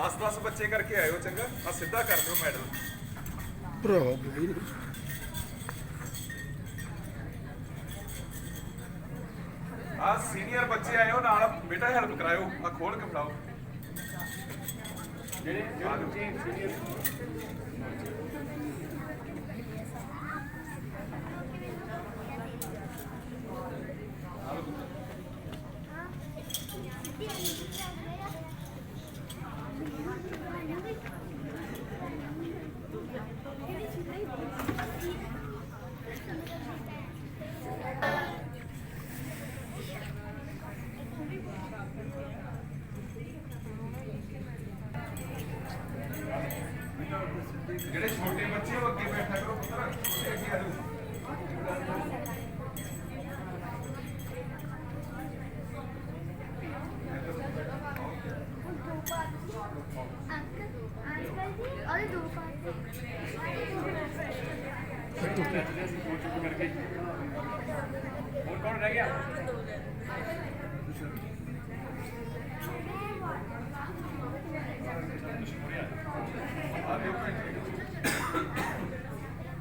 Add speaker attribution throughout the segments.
Speaker 1: 10-10 ਬੱਚੇ ਕਰਕੇ ਆਇਓ ਚੰਗਾ। ਆ ਸਿੱਧਾ ਕਰ ਦਿਓ ਮੈਡਲ
Speaker 2: ਭਰਾ।
Speaker 1: ਆ ਸੀਨੀਅਰ ਬੱਚੇ ਆਇਓ ਨਾਲ ਬੇਟਾ ਹੈਲਪ ਕਰਾਇਓ। ਆ ਖੋਲ ਕੇ ਫੜਾਓ ਜਿਹੜੇ ਸੀਨੀਅਰ। ਜਿਹੜੇ ਛੋਟੇ ਬੱਚੇ ਉਹ ਅੱਗੇ ਬੈਠਾ ਕਰੋ ਪੁੱਤਰ। ਛੋਟੇ ਅੱਗੇ ਆ ਜਾਓ।
Speaker 3: और कौन रह गया?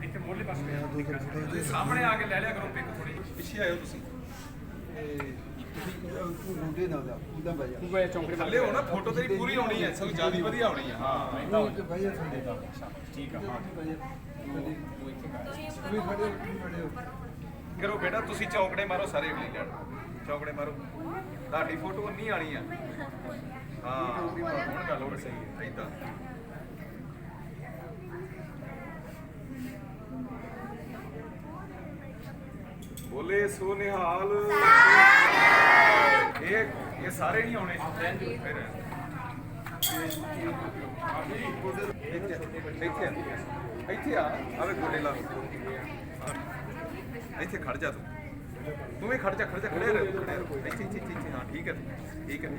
Speaker 3: ਇੱਥੇ ਮੋਰਲੇ ਪਾਸੇ
Speaker 1: ਸਾਹਮਣੇ ਆ ਕੇ ਲੈ ਲਿਆ ਕਰੋ ਪਿਕ ਥੋੜੀ। ਪਿੱਛੇ ਆਇਓ ਤੁਸੀਂ।
Speaker 2: ਮੁੰਡੇ ਨਾਲ ਦਾ ਉਹਦਾ ਬਾਈ
Speaker 3: ਤੂੰ ਗਏ ਚੌਂਕੜੇ
Speaker 1: ਥੱਲੇ ਹੋ ਨਾ। ਫੋਟੋ ਤੇਰੀ ਪੂਰੀ ਆਉਣੀ ਹੈ। ਸਭ ਜਿਆਦਾ ਵਧੀਆ ਆਉਣੀ ਹੈ। ਹਾਂ
Speaker 3: ਇਦਾਂ
Speaker 2: ਬਾਈ ਸੰਦੇ ਦਾ
Speaker 3: ਠੀਕ ਆ ਹਾਂ
Speaker 1: ਕਰੋ ਬੇਟਾ। ਤੁਸੀਂ ਚੌਕੜੇ ਮਾਰੋ ਸਾਰੇ ਅਗਲੀ ਲੈਣ। ਚੌਕੜੇ ਮਾਰੋ। ਤੁਹਾਡੀ ਫੋਟੋ ਨਹੀਂ ਆਣੀ ਆ। ਹਾਂ ਹੁਣ ਗੱਲ ਹੋਰ ਸਹੀ ਹੈ। ਇਦਾਂ ਬੋਲੇ ਸੋ ਨਿਹਾਲ। ਇਹ ਸਾਰੇ ਨਹੀਂ ਆਉਣੇ ਫਿਰ। ਇੱਥੇ ਆ ਆਵੇ ਗੋਡੇ ਲਾ। ਇੱਥੇ ਖੜ ਜਾ ਤੂੰ ਵੀ ਖੜ ਜਾ ਖੜੇ ਰਹੋ ਇੱਥੇ ਇੱਥੇ। ਹਾਂ ਠੀਕ ਹੈ ਠੀਕ ਹੈ।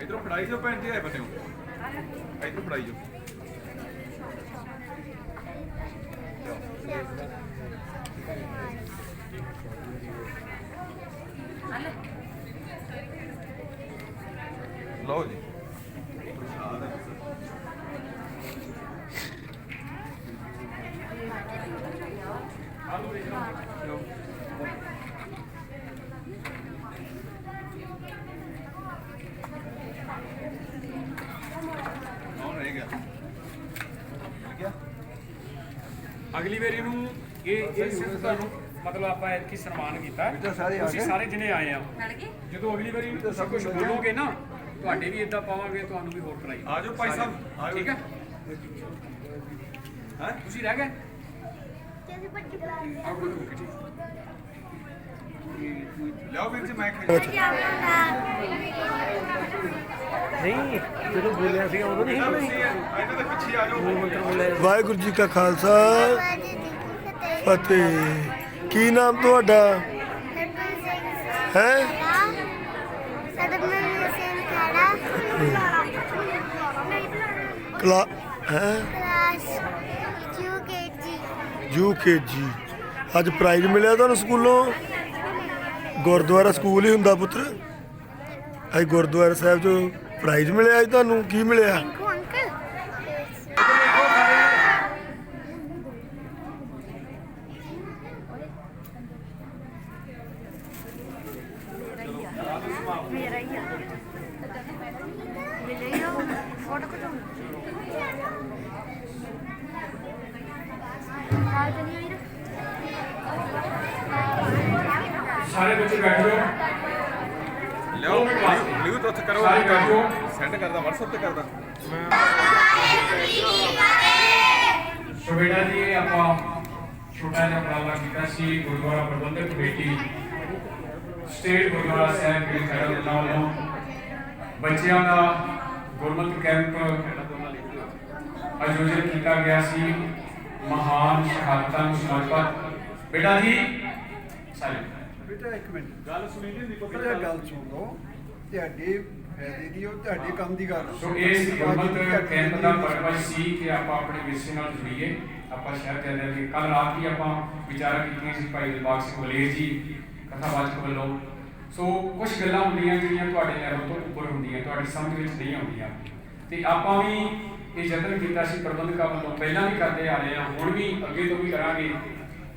Speaker 1: इधर पढ़ाई जो भैन जी आए बने हो। इधर पढ़ाई जो लो जी।
Speaker 3: ਅਗਲੀ ਵਾਰੀ ਨੂੰ ਇਹ ਸਿਰਫ ਤੁਹਾਨੂੰ ਮਤਲਬ ਆਪਾਂ ਐਤਕੀ ਸਨਮਾਨ ਕੀਤਾ।
Speaker 2: ਸਾਰੇ ਆ
Speaker 3: ਤੁਸੀਂ
Speaker 2: ਗਏ?
Speaker 3: ਸਾਰੇ ਜਣੇ ਆਏ ਆ। ਜਦੋਂ ਅਗਲੀ ਵਾਰੀ ਤੁਸੀਂ ਕੁਝ ਬੋਲੋਗੇ ਨਾ ਤੁਹਾਡੇ ਵੀ ਇਦਾਂ ਪਾਵਾਂਗੇ ਤੁਹਾਨੂੰ ਵੀ ਹੋਰ ਕਰਾਈ।
Speaker 1: ਆ ਜਾਓ ਭਾਈ ਸਾਹਿਬ ਆ
Speaker 3: ਠੀਕ ਹੈ।
Speaker 1: ਹੈ
Speaker 3: ਤੁਸੀਂ ਰਹਿ ਗਏ
Speaker 1: ਲਿਆਓ ਵੀਰ ਜੀ ਮੈਂ
Speaker 4: ਨਹੀਂ ਜਦੋਂ ਬੋਲਿਆ ਸੀਗਾ ਉਦੋਂ ਨਹੀਂ
Speaker 1: ਇਹਨਾਂ ਦੇ ਪਿੱਛੇ ਆ ਜਾਓ।
Speaker 2: ਵਾਹਿਗੁਰੂ ਜੀ ਕਾ ਖਾਲਸਾ ਫਤਿਹ। ਕੀ ਨਾਮ ਤੁਹਾਡਾ ਹੈ? ਕਲਾ ਹੈ UKG। ਅੱਜ ਪ੍ਰਾਈਜ਼ ਮਿਲਿਆ ਤੁਹਾਨੂੰ ਸਕੂਲੋਂ? ਗੁਰਦੁਆਰਾ ਸਕੂਲ ਹੀ ਹੁੰਦਾ ਪੁੱਤਰ। ਅੱਜ ਗੁਰਦੁਆਰਾ ਸਾਹਿਬ 'ਚੋਂ ਪ੍ਰਾਈਜ਼ ਮਿਲਿਆ। ਅੱਜ ਤੁਹਾਨੂੰ ਕੀ ਮਿਲਿਆ?
Speaker 5: मेरा ही मिलेगा फोटो को
Speaker 3: ਸਾਰੇ ਬੱਚੇ ਬੈਠ ਜਾਓ।
Speaker 1: ਲਿਆਓ ਬਲੂਟੁੱਥ ਕਰੋ।
Speaker 3: ਸਾਰੇ ਬੈਠੋ।
Speaker 1: ਸੈਂਡ ਕਰਦਾ WhatsApp ਤੇ ਕਰਦਾ।
Speaker 3: ਸੋ ਬੇਟਾ ਜੀ ਇਹ ਆਪਾਂ ਛੋਟਾ ਜਿਹਾ ਉਪਰਾਲਾ ਕੀਤਾ ਸੀ ਗੁਰਦੁਆਰਾ ਪ੍ਰਬੰਧਕ ਕਮੇਟੀ ਸਟੇਟ ਗੁਰਦੁਆਰਾ ਸਾਹਿਬ ਦੇ ਖਰੜ ਵੱਲੋਂ ਬੱਚਿਆਂ ਦਾ ਗੁਰਮਤਿ ਕੈਂਪ ਆਯੋਜਿਤ ਕੀਤਾ ਗਿਆ ਸੀ। ਮਹਾਨ ਸ਼ਹਾਦਤਾਂ ਨੂੰ ਸਮਰਪਿਤ। ਬੇਟਾ ਜੀ ਸਾਰੇ
Speaker 2: ਬੇਟਾ ਇੱਕ ਮਿੰਟ ਗੱਲ ਸੁਣੀ ਨਹੀਂ ਹੁੰਦੀ। ਬੇਟਾ ਗੱਲ ਸੁਣ ਲਓ। ਤੁਹਾਡੇ
Speaker 6: ਫਾਇਦੇ ਦੀ ਉਹ ਤੁਹਾਡੇ ਕੰਮ ਦੀ ਗੱਲ
Speaker 3: ਸੋ ਇਸ ਗੁਰਮਤਿ ਕੈਂਪ ਦਾ ਪਰਪਸ ਸੀ ਕਿ ਆਪਾਂ ਆਪਣੇ ਵਿਰਸੇ ਨਾਲ ਜੁੜੀਏ। ਆਪਾਂ ਸ਼ਹਿਰ ਜਾਂਦੇ ਹਾਂ ਕਿ ਕੱਲ ਰਾਤ ਹੀ ਆਪਾਂ ਵਿਚਾਰਾਂ ਕੀਤੀਆਂ ਸੀ ਭਾਈ ਦਿਲਬਾਗ ਸਿੰਘ ਵਲੇਰ ਜੀ ਕਥਾਵਾਚਕ ਵੱਲੋਂ। ਸੋ ਕੁਝ ਗੱਲਾਂ ਹੁੰਦੀਆਂ ਜਿਹੜੀਆਂ ਤੁਹਾਡੇ ਲੈਵਲ ਤੋਂ ਉੱਪਰ ਹੁੰਦੀਆਂ, ਤੁਹਾਡੀ ਸਮਝ ਵਿੱਚ ਨਹੀਂ ਆਉਂਦੀਆਂ, ਤੇ ਆਪਾਂ ਵੀ ਇਹ ਯਤਨ ਕੀਤਾ ਸੀ ਪ੍ਰਬੰਧਕਾਂ ਵੱਲੋਂ, ਪਹਿਲਾਂ ਵੀ ਕਰਦੇ ਆ ਰਹੇ ਹਾਂ, ਹੁਣ ਵੀ ਅੱਗੇ ਤੋਂ ਵੀ ਕਰਾਂਗੇ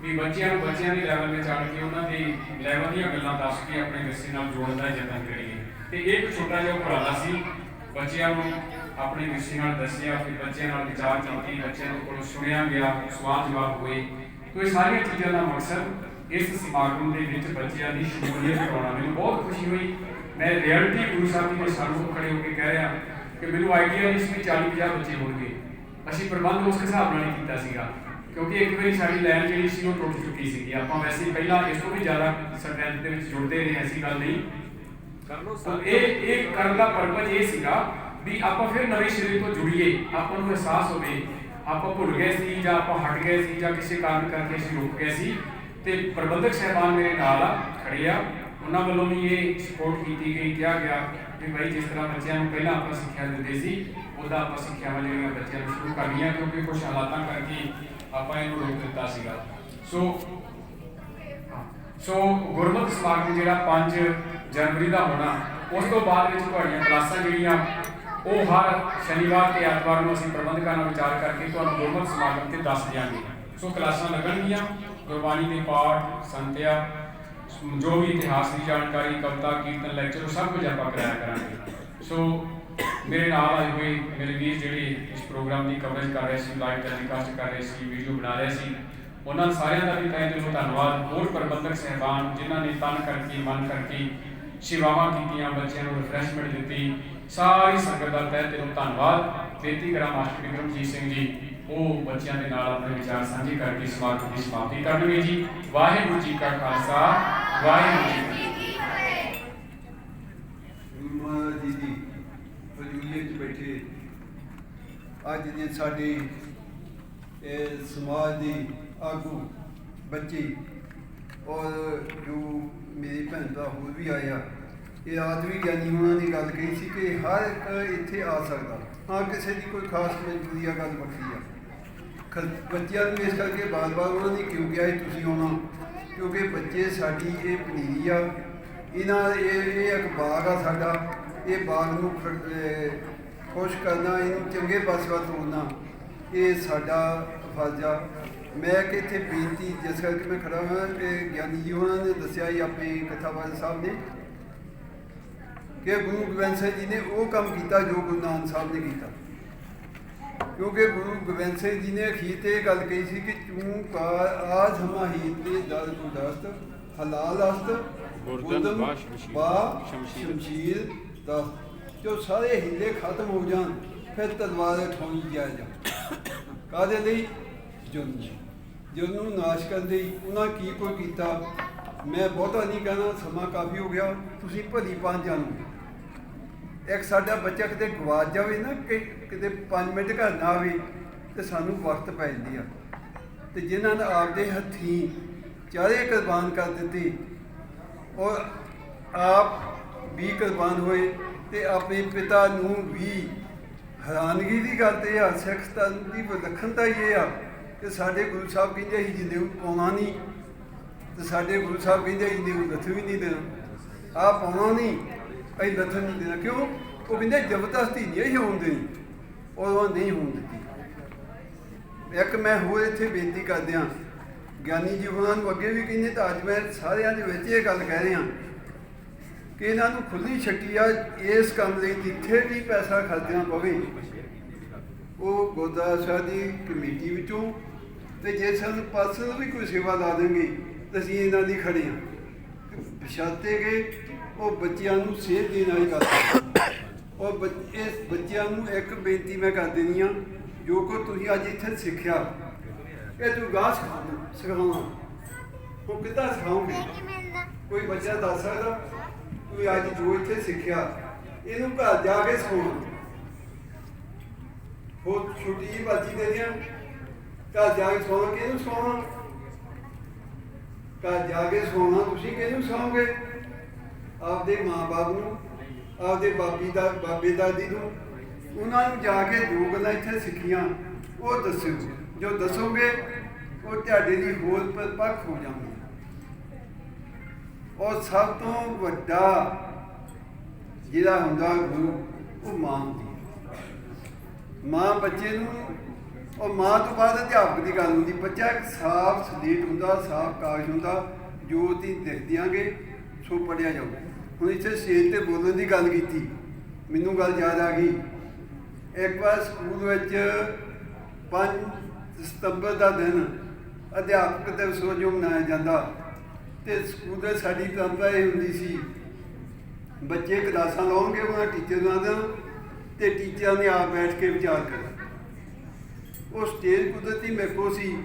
Speaker 3: ਵੀ ਬੱਚਿਆਂ ਨੂੰ ਬੱਚਿਆਂ ਦੇ ਲੈਵਲ 'ਤੇ ਚੜ੍ਹ ਕੇ ਉਹਨਾਂ ਦੇ ਲੈਵਲ ਦੀਆਂ ਗੱਲਾਂ ਦੱਸ ਕੇ ਆਪਣੇ ਵਿਰਸੇ ਨਾਲ ਜੋੜਨ ਦਾ ਯਤਨ ਕਰੀਏ। ਤੇ ਇਹ ਇੱਕ ਛੋਟਾ ਜਿਹਾ ਉਪਰਾਲਾ ਸੀ, ਬੱਚਿਆਂ ਨੂੰ ਆਪਣੇ ਵਿਰਸੇ ਨਾਲ ਦੱਸਿਆ, ਫਿਰ ਬੱਚਿਆਂ ਨਾਲ ਵਿਚਾਰ ਕੀਤੀ, ਬੱਚਿਆਂ ਦੇ ਕੋਲੋਂ ਸੁਣਿਆ ਗਿਆ, ਸਵਾਲ ਜਵਾਬ ਹੋਏ। ਤੋ ਇਹ ਸਾਰੀਆਂ ਚੀਜ਼ਾਂ ਦਾ ਮਕਸਦ ਇਸ ਸਮਾਗਮ ਦੇ ਵਿੱਚ ਬੱਚਿਆਂ ਦੀ ਸ਼ਮੂਲੀਅਤ ਕਰਾਉਣਾ। ਮੈਨੂੰ ਬਹੁਤ ਖੁਸ਼ੀ ਹੋਈ, ਮੈਂ ਰਿਐਲਿਟੀ ਗੁਰੂ ਸਾਹਿਬ ਜੀ ਦੇ ਸਾਹਮਣੇ ਖੜੇ ਹੋ ਕੇ ਕਹਿ ਰਿਹਾ ਕਿ ਮੈਨੂੰ ਆਈਡੀਆ ਨਹੀਂ ਸੀ 40-50 ਬੱਚੇ ਹੋਣਗੇ। ਅਸੀਂ ਪ੍ਰਬੰਧ ਉਸ ਹਿਸਾਬ ਨਾਲ ਨਹੀਂ ਕੀਤਾ ਸੀਗਾ, ਕਿਉਂਕਿ ਇੱਕ ਵਾਰੀ ਸਾਡੀ ਲਾਈਨ ਜਿਹੜੀ ਸੀ ਉਹ ਟੁੱਟ ਚੁੱਕੀ ਸੀਗੀ। ਆਪਾਂ ਵੈਸੇ ਪਹਿਲਾਂ ਇਸ ਤੋਂ ਵੀ ਜ਼ਿਆਦਾ ਸਟਰੈਂਥ ਦੇ ਵਿੱਚ ਜੁੜਦੇ ਰਹੇ, ਐਸੀ ਗੱਲ ਨਹੀਂ। ਇਹ ਕਰਨ ਦਾ ਪਰਪਸ ਇਹ ਸੀਗਾ ਵੀ ਆਪਾਂ ਫਿਰ ਨਵੇਂ ਸਿਰੇ ਤੋਂ ਜੁੜੀਏ, ਆਪਾਂ ਨੂੰ ਅਹਿਸਾਸ ਹੋਵੇ ਆਪਾਂ ਭੁੱਲ ਗਏ ਸੀ ਜਾਂ ਆਪਾਂ ਹਟ ਗਏ ਸੀ ਜਾਂ ਕਿਸੇ ਕਾਰਨ ਕਰਕੇ ਅਸੀਂ ਰੁਕ ਗਏ ਸੀ। ਤੇ ਪ੍ਰਬੰਧਕ ਸਾਹਿਬਾਨ ਮੇਰੇ ਨਾਲ ਖੜੇ ਆ, ਉਹਨਾਂ ਵੱਲੋਂ ਵੀ ਇਹ ਸਪੋਰਟ ਕੀਤੀ ਗਈ, ਕਿਹਾ ਗਿਆ ਕਿ ਭਾਈ ਜਿਸ ਤਰ੍ਹਾਂ ਬੱਚਿਆਂ ਨੂੰ ਪਹਿਲਾਂ ਆਪਾਂ ਸਿੱਖਿਆ ਦਿੰਦੇ ਸੀ ਉਹਦਾ ਆਪਾਂ ਸਿੱਖਿਆਵਾਂ ਜਿਹੜੀਆਂ ਬੱਚਿਆਂ ਨੂੰ ਸ਼ੁਰੂ ਕਰਨੀਆਂ, ਕਿਉਂਕਿ ਕੁਝ ਹਾਲਾਤਾਂ ਕਰਕੇ ਆਪਾਂ ਇਹਨੂੰ ਰੋਕ ਦਿੱਤਾ ਸੀਗਾ। ਸੋ ਗੁਰਮਤਿ ਸਮਾਗਮ ਜਿਹੜਾ 5 ਜਨਵਰੀ ਦਾ ਹੋਣਾ, ਉਸ ਤੋਂ ਬਾਅਦ ਵਿੱਚ ਤੁਹਾਡੀਆਂ ਕਲਾਸਾਂ ਜਿਹੜੀਆਂ ਉਹ ਹਰ ਸ਼ਨੀਵਾਰ ਤੇ ਐਤਵਾਰ ਨੂੰ ਅਸੀਂ ਪ੍ਰਬੰਧਕਾਂ ਨਾਲ ਵਿਚਾਰ ਕਰਕੇ ਤੁਹਾਨੂੰ ਗੁਰਮਤਿ ਸਮਾਗਮ ਤੇ ਦੱਸ ਦਿਆਂਗੇ। ਸੋ ਕਲਾਸਾਂ ਲੱਗਣਗੀਆਂ, ਗੁਰਬਾਣੀ ਦੇ ਪਾਠ, ਸੰਤਿਆ, ਜੋ ਵੀ ਇਤਿਹਾਸ ਦੀ ਜਾਣਕਾਰੀ, ਕਵਿਤਾ, ਕੀਰਤਨ, ਲੈਕਚਰ, ਉਹ ਸਭ ਕੁਝ ਆਪਾਂ ਕਰਾਇਆ ਕਰਾਂਗੇ। ਸੋ ਮੇਰੇ ਨਾਲ ਆਏ ਹੋਏ ਮੇਰੇ ਵੀਰ ਜਿਹੜੇ ਇਸ ਪ੍ਰੋਗਰਾਮ ਦੀ ਕਵਰੇਜ ਕਰ ਰਹੇ ਸੀ, ਲਾਈਵ ਟੈਲੀਕਾਸਟ ਕਰ ਰਹੇ ਸੀ, ਵੀਡੀਓ ਬਣਾ ਰਹੇ ਸੀ, ਉਹਨਾਂ ਸਾਰਿਆਂ ਦਾ ਵੀ ਤਹਿ ਦਿਲੋਂ ਧੰਨਵਾਦ। ਹੋਰ ਪ੍ਰਬੰਧਕ ਸਹਿਬਾਨ ਜਿਨ੍ਹਾਂ ਨੇ ਤਨ ਕਰਕੇ ਮਨ ਕਰਕੇ ਸੇਵਾਵਾਂ ਕੀਤੀਆਂ, ਬੱਚਿਆਂ ਨੂੰ ਰਿਫਰੈਸ਼ਮੈਂਟ ਦਿੱਤੀ, ਸਾਰੀ ਸੰਗਤ ਦਾ ਤਹਿ ਦਿਲੋਂ ਧੰਨਵਾਦ। ਬੇਨਤੀ ਕਰਾਂ ਮਾਸਟਰ ਵਿਕਰਮਜੀਤ ਸਿੰਘ ਜੀ ਉਹ ਬੱਚਿਆਂ ਦੇ ਨਾਲ ਆਪਣੇ ਵਿਚਾਰ ਸਾਂਝੇ ਕਰਕੇ ਸਮਾਗਮ ਦੀ ਸਮਾਪਤੀ ਕਰਨਗੇ ਜੀ। ਵਾਹਿਗੁਰੂ ਜੀ ਕਾ ਖਾਲਸਾ, ਵਾਹਿਗੁਰੂ ਜੀ ਕੀ ਫਤਿਹ।
Speaker 6: ਗੁਰੂ ਮਹਾਰਾਜ ਜੀ ਦੀ ਹਜ਼ੂਰੀ 'ਚ ਬੈਠੇ ਅੱਜ ਦੇ ਸਾਡੇ ਇਹ ਸਮਾਜ ਦੀ ਆਗੂ ਬੱਚੇ ਔਰ ਜੋ ਮੇਰੀ ਭੈਣ ਦਾ ਹੋਰ ਵੀ ਆਇਆ, ਇਹ ਆਦਮੀ ਗਿਆਨੀ ਉਹਨਾਂ ਨੇ ਗੱਲ ਕਹੀ ਸੀ ਕਿ ਹਰ ਇੱਕ ਇੱਥੇ ਆ ਸਕਦਾ, ਹਾਂ ਕਿਸੇ ਦੀ ਕੋਈ ਖਾਸ ਮਜਬੂਰੀ ਆ, ਗੱਲ ਵੱਖਰੀ ਆ। ਬੱਚਿਆਂ ਨੂੰ ਇਸ ਕਰਕੇ ਬਾਰ-ਬਾਰ ਉਹਨਾਂ ਨੇ ਕਿਉਂ ਕਿਹਾ ਤੁਸੀਂ ਆਉਣਾ, ਕਿਉਂਕਿ ਬੱਚੇ ਸਾਡੀ ਇਹ ਪਨੀਰੀ ਆ, ਇਹ ਇੱਕ ਬਾਗ ਆ ਸਾਡਾ, ਇਹ ਬਾਗ ਨੂੰ ਖੁਸ਼ ਕਰਨਾ, ਇਹਨੂੰ ਚੰਗੇ ਪਾਸੇ ਵੱਲ ਤੋਰਨਾ, ਇਹ ਸਾਡਾ ਫਰਜ਼ ਆ। ਮੈਂ ਕਿ ਇੱਥੇ ਬੇਨਤੀ ਜਿਸ ਕਰਕੇ ਮੈਂ ਖੜਾ ਹਾਂ ਕਿ ਗਿਆਨੀ ਜੀ ਉਹਨਾਂ ਨੇ ਦੱਸਿਆ ਹੀ ਆਪਣੇ ਕਥਾਵਾਚਕ ਸਾਹਿਬ ਨੇ ਕਿ ਗੁਰੂ ਗੋਬਿੰਦ ਸਿੰਘ ਜੀ ਨੇ ਉਹ ਕੰਮ ਕੀਤਾ ਜੋ ਗੁਰੂ ਨਾਨਕ ਸਾਹਿਬ ਨੇ ਕੀਤਾ, ਕਿਉਂਕਿ ਗੁਰੂ ਗੋਬਿੰਦ ਸਿੰਘ ਜੀ ਨੇ ਅਖੀਰ ਤੇ ਇਹ ਗੱਲ ਕਹੀ ਸੀ ਕਿ ਚੂੰ ਕਾਰ ਆਜ ਹਮਾ ਹੀ ਤੇ ਦਰ ਗੁਰਦਸਤ ਹਲਾਲ ਅਸਤ ਗੁਰਦਮ ਬਾ ਸ਼ਮਸ਼ੀਰ ਦਸਤ, ਜੋ ਸਾਰੇ ਹਿੱਲੇ ਖਤਮ ਹੋ ਜਾਣ ਫਿਰ ਤਲਵਾਰ ਉਠਾਉਣੀ ਜਾਇਜ਼ ਆ। ਕਾਹਦੇ ਲਈ? ਜੁਰਮ ਨੂੰ ਨਾਸ਼ ਕਰਨ ਲਈ। ਉਹਨਾਂ ਕੀ ਕੋਈ ਕੀਤਾ? ਮੈਂ ਬਹੁਤਾ ਨਹੀਂ ਕਹਿਣਾ, ਸਮਾਂ ਕਾਫੀ ਹੋ ਗਿਆ, ਤੁਸੀਂ ਭਲੀ ਭਾਂਤ ਜਾਣੋਗੇ। ਇੱਕ ਸਾਡਾ ਬੱਚਾ ਕਿਤੇ ਗਵਾਚ ਜਾਵੇ ਨਾ, ਕਿ ਕਿਤੇ 5 ਮਿੰਟ ਘਰ ਨਾ ਆਵੇ ਤੇ ਸਾਨੂੰ ਵਕਤ ਪੈ ਜਾਂਦੀ ਆ। ਤੇ ਜਿਨ੍ਹਾਂ ਨੇ ਆਪਦੇ ਹੱਥੀਂ ਚਾਰੇ ਕੁਰਬਾਨ ਕਰ ਦਿੱਤੇ ਔਰ ਆਪ ਵੀ ਕੁਰਬਾਨ ਹੋਏ, ਤੇ ਆਪਣੇ ਪਿਤਾ ਨੂੰ ਵੀ ਹੈਰਾਨਗੀ ਦੀ ਗੱਲ ਤੇ ਆ, ਸਿੱਖ ਧਰਮ ਦੀ ਵਿਲੱਖਣਤਾ ਹੀ ਇਹ ਆ ਕਿ ਸਾਡੇ ਗੁਰੂ ਸਾਹਿਬ ਕਹਿੰਦੇ ਅਸੀਂ ਜਿੰਦੇ ਨੂੰ ਪਾਉਣਾ ਨਹੀਂ, ਤੇ ਸਾਡੇ ਗੁਰੂ ਸਾਹਿਬ ਕਹਿੰਦੇ ਜਿੰਦੇ ਨੂੰ ਲੱਥ ਵੀ ਨਹੀਂ ਦੇਣਾ। ਆਹ ਪਾਉਣਾ ਨਹੀਂ, ਅਸੀਂ ਲੱਥ ਨਹੀਂ ਦੇਣਾ। ਕਿਉਂ? ਉਹ ਕਹਿੰਦੇ ਜ਼ਬਰਦਸਤੀ ਨਹੀਂ ਇਹ ਹੋਣ ਦੇਣੀ, ਉਹ ਨਹੀਂ ਹੋਣ ਦਿੱਤੀ। ਇੱਕ ਮੈਂ ਹੋਰ ਇੱਥੇ ਬੇਨਤੀ ਕਰਦਿਆਂ ਗਿਆਨੀ ਜੀ ਉਹਨਾਂ ਨੂੰ ਅੱਗੇ ਵੀ ਕਹਿੰਦੇ, ਤਾਂ ਅੱਜ ਮੈਂ ਸਾਰਿਆਂ ਦੇ ਵਿੱਚ ਇਹ ਗੱਲ ਕਹਿ ਰਿਹਾ ਕਿ ਇਹਨਾਂ ਨੂੰ ਖੁੱਲ੍ਹੀ ਛੱਟੀ ਆ ਇਸ ਕੰਮ ਲਈ, ਜਿੱਥੇ ਵੀ ਪੈਸਾ ਖਰਚਣਾ ਪਵੇ ਉਹ ਗੁਰਦੁਆਰਾ ਸਾਹਿਬ ਦੀ ਕਮੇਟੀ ਵਿੱਚੋਂ, ਤੇ ਜੇ ਸਾਨੂੰ ਪਰਸਨਲ ਵੀ ਕੋਈ ਸੇਵਾ ਲਾ ਦੇਣਗੇ ਤਾਂ ਅਸੀਂ ਇਹਨਾਂ ਦੀ ਖੜੇ ਹਾਂ, ਬਸ਼ਰਤੇ ਕਿ ਉਹ ਬੱਚਿਆਂ ਨੂੰ ਸੇਧ ਦੇਣ ਵਾਲੀ ਗੱਲ। ਔਰ ਇਸ ਬੱਚਿਆਂ ਨੂੰ ਇੱਕ ਬੇਨਤੀ ਮੈਂ ਕਰ ਦੇਣੀ ਆ, ਜੋ ਕੋ ਤੁਸੀਂ ਅੱਜ ਇੱਥੇ ਸਿੱਖਿਆ ਇਹ ਤੂੰ ਗਾਹ ਸਿਖਾਉਣਾ, ਉਹ ਕਿੱਦਾਂ ਸਿਖਾਉਂਗੇ? ਕੋਈ ਬੱਚਾ ਦੱਸ ਸਕਦਾ? ਤੁਸੀਂ ਅੱਜ ਜੋ ਇੱਥੇ ਸਿੱਖਿਆ ਇਹਨੂੰ ਘਰ ਜਾ ਕੇ ਸਿਖਾਉਣਾ। ਬਹੁਤ ਛੋਟੀ ਜਿਹੀ ਬਾਜੀ ਦੇ ਦਿਆਂ, ਘਰ ਜਾ ਕੇ ਸਿਖਾਉਣਾ। ਕਿਹਨੂੰ ਸਿਖਾਉਣਾ? ਘਰ ਜਾ ਕੇ ਸਿਖਾਉਣਾ ਤੁਸੀਂ ਕਿਹਨੂੰ ਸਿਖਾਓਗੇ? ਆਪਦੇ ਮਾਂ-ਬਾਪ ਨੂੰ, ਆਪਦੇ ਬਾਬੇ ਦਾਦੀ ਨੂੰ, ਉਹਨਾਂ ਨੂੰ ਜਾ ਕੇ ਜੋ ਗੱਲਾਂ ਇੱਥੇ ਸਿੱਖੀਆਂ ਉਹ ਦੱਸਿਓ। ਜੋ ਦੱਸੋਗੇ ਉਹ ਤੁਹਾਡੇ ਲਈ ਹੋਰ ਪਰਪੱਕ ਹੋ ਜਾਣਗੇ। ਔਰ ਸਭ ਤੋਂ ਵੱਡਾ ਜਿਹੜਾ ਹੁੰਦਾ ਗੁਰੂ ਉਹ ਮਾਂ ਹੁੰਦੀ ਹੈ। ਮਾਂ ਬੱਚੇ ਨੂੰ, ਔਰ ਮਾਂ ਤੋਂ ਬਾਅਦ ਅਧਿਆਪਕ ਦੀ ਗੱਲ ਹੁੰਦੀ। ਬੱਚਾ ਇੱਕ ਸਾਫ਼ ਸਲੇਟ ਹੁੰਦਾ, ਸਾਫ਼ ਕਾਗਜ਼ ਹੁੰਦਾ, ਜੋ ਤੁਸੀਂ ਲਿਖ ਦਿਆਂਗੇ ਸੋ ਪੜ੍ਹਿਆ ਜਾਊ। ਹੁਣ ਇੱਥੇ ਸਟੇਜ 'ਤੇ ਬੋਲਣ ਦੀ ਗੱਲ ਕੀਤੀ, ਮੈਨੂੰ ਗੱਲ ਯਾਦ ਆ ਗਈ। ਇੱਕ ਵਾਰ ਸਕੂਲ ਵਿੱਚ 5 ਸਤੰਬਰ ਦਾ ਦਿਨ ਅਧਿਆਪਕ ਦਿਵਸ ਵਜੋਂ ਮਨਾਇਆ ਜਾਂਦਾ, ਅਤੇ ਸਕੂਲ ਦੇ ਸਾਡੀ ਪਰੰਪਰਾ ਇਹ ਹੁੰਦੀ ਸੀ, ਬੱਚੇ ਕਲਾਸਾਂ ਲਾਉਣਗੇ ਉਹਨਾਂ ਟੀਚਰਾਂ ਦਾ, ਅਤੇ ਟੀਚਰਾਂ ਨੇ ਆਪ ਬੈਠ ਕੇ ਵਿਚਾਰ ਕਰਨਾ। ਉਹ ਸਟੇਜ ਕੁਦਰਤੀ ਮੇਰੇ ਕੋਲ ਸੀ,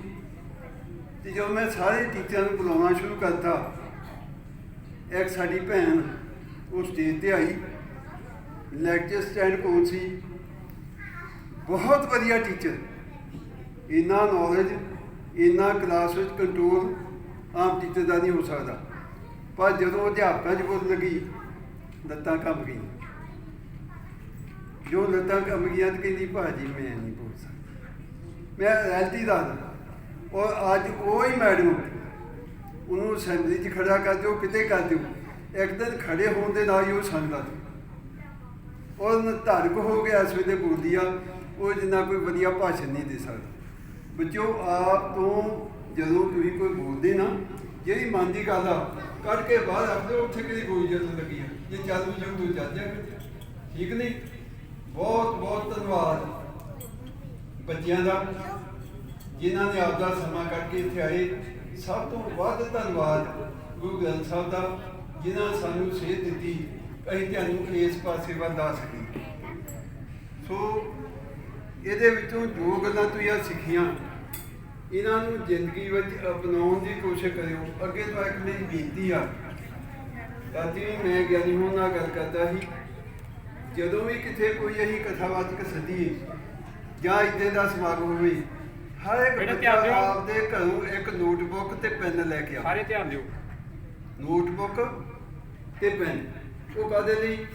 Speaker 6: ਅਤੇ ਜਦੋਂ ਮੈਂ ਸਾਰੇ ਟੀਚਰਾਂ ਨੂੰ ਬੁਲਾਉਣਾ ਸ਼ੁਰੂ ਕਰਤਾ, ਇੱਕ ਸਾਡੀ ਭੈਣ ਉਹ ਸਟੇਜ 'ਤੇ ਆਈ। ਲੈਕਚਰ ਸਟੈਂਡ ਕੋਲ ਸੀ, ਬਹੁਤ ਵਧੀਆ ਟੀਚਰ, ਇੰਨਾ ਨੌਲੇਜ, ਇੰਨਾ ਕਲਾਸ ਵਿੱਚ ਕੰਟਰੋਲ ਆਮ ਟੀਚਰ ਦਾ ਨਹੀਂ ਹੋ ਸਕਦਾ। ਪਰ ਜਦੋਂ ਅਧਿਆਪਕਾਂ 'ਚ ਬੋਲਣ ਲੱਗੀ, ਲੱਤਾਂ ਕੰਬ ਗਈਆਂ। ਜੋ ਲੱਤਾਂ ਕੰਬ ਗਈਆਂ ਤਾਂ ਕਹਿੰਦੀ ਭਾਜੀ ਮੈਂ ਨਹੀਂ ਬੋਲ ਸਕਦੀ। ਮੈਂ ਰੈਲਟੀ ਦੱਸਦਾ। ਔਰ ਅੱਜ ਉਹ ਹੀ ਮੈਡਮ ਉਹਨੂੰ ਅਸੈਂਬਲੀ 'ਚ ਖੜਾ ਕਰ ਦਿਓ, ਕਿਤੇ ਕਰ ਦਿਓ, ਇੱਕ ਦਿਨ ਖੜੇ ਹੋਣ ਦੇ ਨਾਲ ਹੀ ਉਹ ਸੰਗ ਲਾ ਦਿਓ। ਔਰ ਨਿਰਧਾਰਕ ਹੋ ਗਿਆ ਇਸ ਵੇਲੇ ਬੋਲਦੀ ਆ, ਉਹ ਜਿੰਨਾ ਕੋਈ ਵਧੀਆ ਭਾਸ਼ਣ ਨਹੀਂ ਦੇ ਸਕਦਾ। ਬੱਚਿਓ ਆਪ ਤੋਂ ਜਦੋਂ ਤੁਸੀਂ ਕੋਈ ਬੋਲਦੇ ਨਾ, ਜਿਹੜੀ ਮਨ ਦੀ ਗੱਲ ਆ ਕੱਢ ਕੇ ਬਾਹਰ ਰੱਖ ਦਿਓ, ਉੱਥੇ ਕਿਹੜੀ ਗੋਲੀ ਚੱਲਣ ਲੱਗੀ ਆ, ਜੇ ਚੱਲ ਵੀ ਜਾਊ ਤੂੰ ਚੱਲ ਜਾ, ਠੀਕ ਨਹੀਂ। ਬਹੁਤ ਬਹੁਤ ਧੰਨਵਾਦ ਬੱਚਿਆਂ ਦਾ ਜਿਨ੍ਹਾਂ ਨੇ ਆਪਦਾ ਸਮਾਂ ਕੱਢ ਕੇ ਇੱਥੇ ਆਏ। ਸਭ ਤੋਂ ਵੱਧ ਧੰਨਵਾਦ ਗੁਰੂ ਗ੍ਰੰਥ ਸਾਹਿਬ ਦਾ, ਜਿਨ੍ਹਾਂ ਸਾਨੂੰ ਸੇਧ ਦਿੱਤੀ ਅਸੀਂ ਤੁਹਾਨੂੰ ਇਸ ਪਾਸੇ ਵੱਲ ਆ ਸਕੀਏ। ਸੋ ਇਹਦੇ ਵਿੱਚੋਂ ਜੋ ਗੱਲਾਂ ਤੁਸੀਂ ਆ ਸਿੱਖੀਆਂ, ਇਹਨਾਂ ਨੂੰ ਜ਼ਿੰਦਗੀ ਵਿੱਚ ਅਪਣਾਉਣ ਦੀ ਕੋਸ਼ਿਸ਼ ਕਰਿਓ। ਅੱਗੇ ਤੋਂ ਇੱਕ ਮੇਰੀ ਬੇਨਤੀ ਆ, ਰਾਤੀ ਵੀ ਮੈਂ ਗਿਆਨੀ ਹੋਣ ਨਾਲ ਗੱਲ ਕਰਦਾ ਸੀ, ਜਦੋਂ ਵੀ ਕਿਤੇ ਕੋਈ ਅਸੀਂ ਕਥਾਵਾਚਕ ਸੱਦੀਏ ਜਾਂ ਇੱਦਾਂ ਦਾ ਸਮਾਗਮ ਹੋਵੇ, ਹਰ ਇੱਕ ਬੱਚਾ ਆਪਦੇ ਘਰੋਂ ਇੱਕ ਨੋਟਬੁੱਕ ਤੇ ਪੈਨ ਲੈ ਕੇ ਆ।
Speaker 3: ਸਾਰੇ ਧਿਆਨ ਦਿਓ।
Speaker 6: ਨੋਟਬੁੱਕ ਤੇ ਪੈਨ, ਉਹ ਕਾਹਦੇ ਲਈ?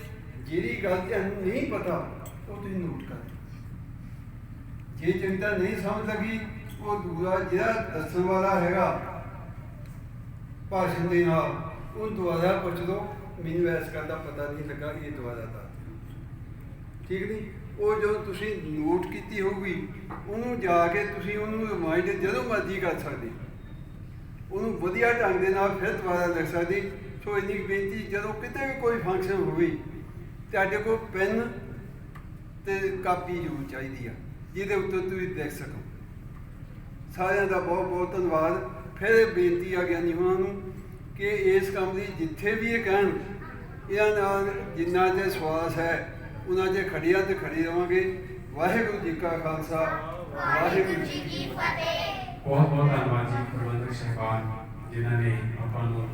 Speaker 6: ਜਿਹੜੀ ਗੱਲ ਤੁਹਾਨੂੰ ਨਹੀਂ ਪਤਾ ਉਹ ਤੁਸੀਂ ਨੋਟ ਕਰ ਦਿਓ। ਜੇ ਚਿੰਤਾ ਨਹੀਂ ਸਮਝ ਲੱਗੀ, ਉਹ ਦੂਰਾ ਜਿਹੜਾ ਦੱਸਣ ਵਾਲਾ ਹੈਗਾ ਭਾਸ਼ਣ ਦੇ ਨਾਲ, ਉਹ ਦੁਬਾਰਾ ਪੁੱਛ ਲਓ, ਮੈਨੂੰ ਇਸ ਗੱਲ ਦਾ ਪਤਾ ਨਹੀਂ ਲੱਗਾ, ਇਹ ਦੁਬਾਰਾ ਦੱਸ ਦਿਓ, ਠੀਕ ਨਹੀਂ। ਉਹ ਜਦੋਂ ਤੁਸੀਂ ਨੋਟ ਕੀਤੀ ਹੋਊਗੀ, ਉਹਨੂੰ ਜਾ ਕੇ ਤੁਸੀਂ ਉਹਨੂੰ ਰਿਮਾਈਂਡ ਜਦੋਂ ਮਰਜ਼ੀ ਕਰ ਸਕਦੇ, ਉਹਨੂੰ ਵਧੀਆ ਢੰਗ ਦੇ ਨਾਲ ਫਿਰ ਦੁਬਾਰਾ ਲਿਖ ਸਕਦੇ। ਸੋ ਇੰਨੀ ਬੇਨਤੀ, ਜਦੋਂ ਕਿਤੇ ਵੀ ਕੋਈ ਫੰਕਸ਼ਨ ਹੋਵੇ, ਤੁਹਾਡੇ ਕੋਲ ਪੈਨ ਅਤੇ ਕਾਪੀ ਜ਼ਰੂਰ ਚਾਹੀਦੀ ਆ, ਜਿਹਦੇ ਉੱਤੇ ਤੁਸੀਂ ਲਿਖ ਸਕੋ। ਸਾਰਿਆਂ ਦਾ ਬਹੁਤ ਬਹੁਤ ਧੰਨਵਾਦ। ਫਿਰ ਬੇਨਤੀ ਆ ਗਿਆਨੀ ਹੋਣਾ ਨੂੰ ਕਿ ਇਸ ਕੰਮ ਦੀ ਜਿੱਥੇ ਵੀ ਇਹ ਕਹਿਣ, ਇਹਨਾਂ ਨਾਲ ਜਿੰਨਾ ਜੇ ਸਵਾਸ ਹੈ ਉਹਨਾਂ 'ਚ ਖੜੀਆਂ ਤੇ ਖੜੇ ਰਹਾਂਗੇ। ਵਾਹਿਗੁਰੂ ਜੀ ਕਾ ਖਾਲਸਾ, ਵਾਹਿਗੁਰੂ ਜੀ ਕੀ ਫਤਿਹ।
Speaker 3: ਬਹੁਤ ਬਹੁਤ ਧੰਨਵਾਦ ਜੀ ਪ੍ਰਬੰਧਕ ਸਾਹਿਬਾਨ, ਜਿਨ੍ਹਾਂ ਨੇ ਆਪਾਂ ਨੂੰ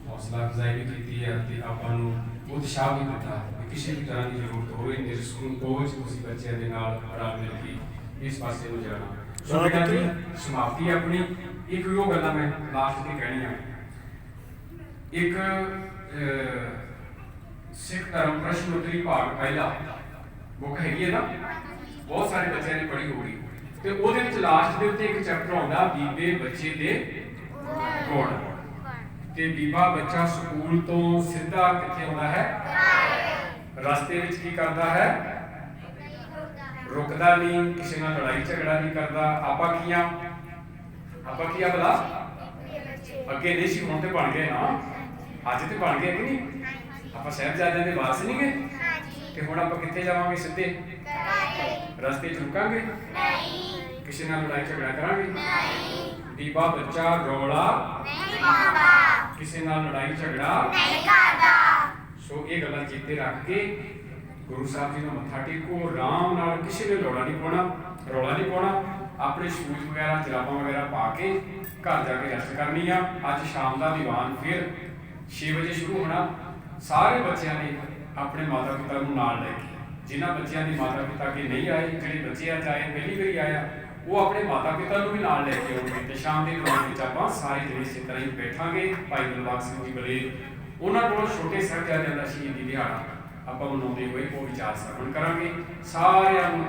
Speaker 3: ਹੌਸਲਾ ਅਫਜ਼ਾਈ ਵੀ ਕੀਤੀ ਹੈ ਅਤੇ ਆਪਾਂ ਨੂੰ ਉਤਸ਼ਾਹ ਵੀ ਦਿੱਤਾ ਕਿ ਕਿਸੇ ਵੀ ਤਰ੍ਹਾਂ ਦੀ ਜ਼ਰੂਰਤ ਹੋਵੇ ਮੇਰੇ ਸਕੂਲ ਕੋਚ ਤੁਸੀਂ ਬੱਚਿਆਂ ਦੇ ਨਾਲ ਰਲ ਮਿਲ ਕੇ ਇਸ ਪਾਸੇ ਨੂੰ ਜਾਣਾ। ਸੋ ਬੇਟਾ ਜੀ, ਸਮਾਪਤੀ ਆਪਣੀ ਇੱਕ ਉਹ ਗੱਲਾਂ ਮੈਂ ਲਾਸਟ ਤੇ ਕਹਿਣੀ ਆ। ਇੱਕ ਸਿੱਖ ਧਰਮ ਪ੍ਰਸ਼ਨ ਉੱਤਰੀ ਭਾਗ ਪਹਿਲਾ ਬੁੱਕ ਹੈਗੀ ਹੈ ਨਾ, ਬਹੁਤ ਸਾਰੇ ਬੱਚਿਆਂ ਨੇ ਪੜ੍ਹੀ ਹੋਊਗੀ, ਤੇ ਉਹਦੇ ਵਿੱਚ ਲਾਸਟ ਦੇ ਉੱਤੇ ਇੱਕ ਚੈਪਟਰ ਆਉਂਦਾ ਬੀਬੇ ਬੱਚੇ ਦੇ ਗੁਣ। ਤੇ ਬੀਬਾ ਬੱਚਾ ਸਕੂਲ ਤੋਂ ਸਿੱਧਾ ਕਿੱਥੇ ਆਉਂਦਾ ਹੈ? ਰਸਤੇ ਵਿੱਚ ਕੀ ਕਰਦਾ ਹੈ? ਰੁਕਦਾ ਨਹੀਂ, ਕਿਸੇ ਨਾਲ ਲੜਾਈ ਝਗੜਾ ਨਹੀਂ ਕਰਦਾ। ਆਪਾਂ ਕੀ ਆ ਭਲਾ? ਅੱਗੇ ਨਹੀਂ ਸੀ, ਹੁਣ ਤੇ ਬਣ ਗਏ ਨਾ, ਅੱਜ ਤੇ ਬਣ ਗਏ ਕਿ ਨਹੀਂ? ਆਪਾਂ ਸਾਹਿਬਜ਼ਾਦਿਆਂ ਦੇ ਵਾਰਸ ਨਹੀਂ ਗਏ, ਤੇ ਹੁਣ ਆਪਾਂ ਕਿੱਥੇ ਜਾਵਾਂਗੇ? ਸਿੱਧੇ ਰਸਤੇ 'ਚ ਰੁਕਾਂਗੇ? ਨਹੀਂ। ਕਿਸੇ ਨਾਲ ਲੜਾਈ ਝਗੜਾ ਕਰਾਂਗੇ? ਨਹੀਂ। ਬੀਬਾ ਬੱਚਾ ਰੌਲਾ ਨਹੀਂ ਪਾਉਂਦਾ, ਕਿਸੇ ਨਾਲ ਲੜਾਈ ਝਗੜਾ ਨਹੀਂ ਕਰਦਾ। ਸੋ ਇਹ ਗੱਲਾਂ ਚੇਤੇ ਰੱਖ ਕੇ ਗੁਰੂ ਸਾਹਿਬ ਜੀ ਨੂੰ ਮੱਥਾ ਟੇਕੋ, ਆਰਾਮ ਨਾਲ, ਕਿਸੇ ਨੇ ਰੌਲਾ ਨਹੀਂ ਪਾਉਣਾ। ਆਪਣੇ ਸ਼ੂਜ਼ ਵਗੈਰਾ ਜਰਾਬਾਂ ਵਗੈਰਾ ਪਾ ਕੇ ਘਰ ਜਾ ਕੇ ਰੈਸਟ ਕਰਨੀ ਆ। ਅੱਜ ਸ਼ਾਮ ਦਾ ਦੀਵਾਨ ਫਿਰ 6 ਵਜੇ ਸ਼ੁਰੂ ਹੋਣਾ। ਸਾਰੇ ਬੱਚਿਆਂ ਨੇ ਆਪਣੇ ਮਾਤਾ ਪਿਤਾ ਨੂੰ ਨਾਲ ਲੈ ਕੇ, ਜਿਨ੍ਹਾਂ ਬੱਚਿਆਂ ਦੇ ਮਾਤਾ ਪਿਤਾ ਕੇ ਨਹੀਂ ਆਏ, ਜਿਹੜੇ ਬੱਚੇ ਅੱਜ ਆਏ ਪਹਿਲੀ ਵਾਰੀ ਆਇਆ, ਉਹ ਆਪਣੇ ਮਾਤਾ ਪਿਤਾ ਨੂੰ ਵੀ ਨਾਲ ਲੈ ਕੇ ਆਉਣਗੇ। ਤੇ ਸ਼ਾਮ ਦੇ ਦੀਵਾਨ ਵਿੱਚ ਆਪਾਂ ਸਾਰੇ ਜਿਹੜੇ ਇਸੇ ਤਰ੍ਹਾਂ ਹੀ ਬੈਠਾਂਗੇ। ਭਾਈ ਦਿਲਬਾਗ ਸਿੰਘ ਜੀ ਬਲੇ, ਉਹਨਾਂ ਕੋਲ ਛੋਟੇ ਸਾਹਿਬਜ਼ਾਦਿਆਂ ਦਾ ਸ਼ਹੀਦੀ ਦਿਹਾੜਾ ਆਪਾਂ ਮਨਾਉਂਦੇ ਹੋਏ ਉਹ ਵਿਚਾਰ ਸਰਵਣ ਕਰਾਂਗੇ। ਸਾਰਿਆਂ ਨੂੰ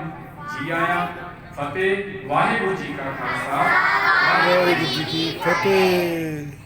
Speaker 3: ਜੀ ਆਇਆਂ। ਫਤਿਹ। ਵਾਹਿਗੁਰੂ ਜੀ ਕਾ ਖਾਲਸਾ,
Speaker 2: ਵਾਹਿਗੁਰੂ ਜੀ ਕੀ ਫਤਿਹ।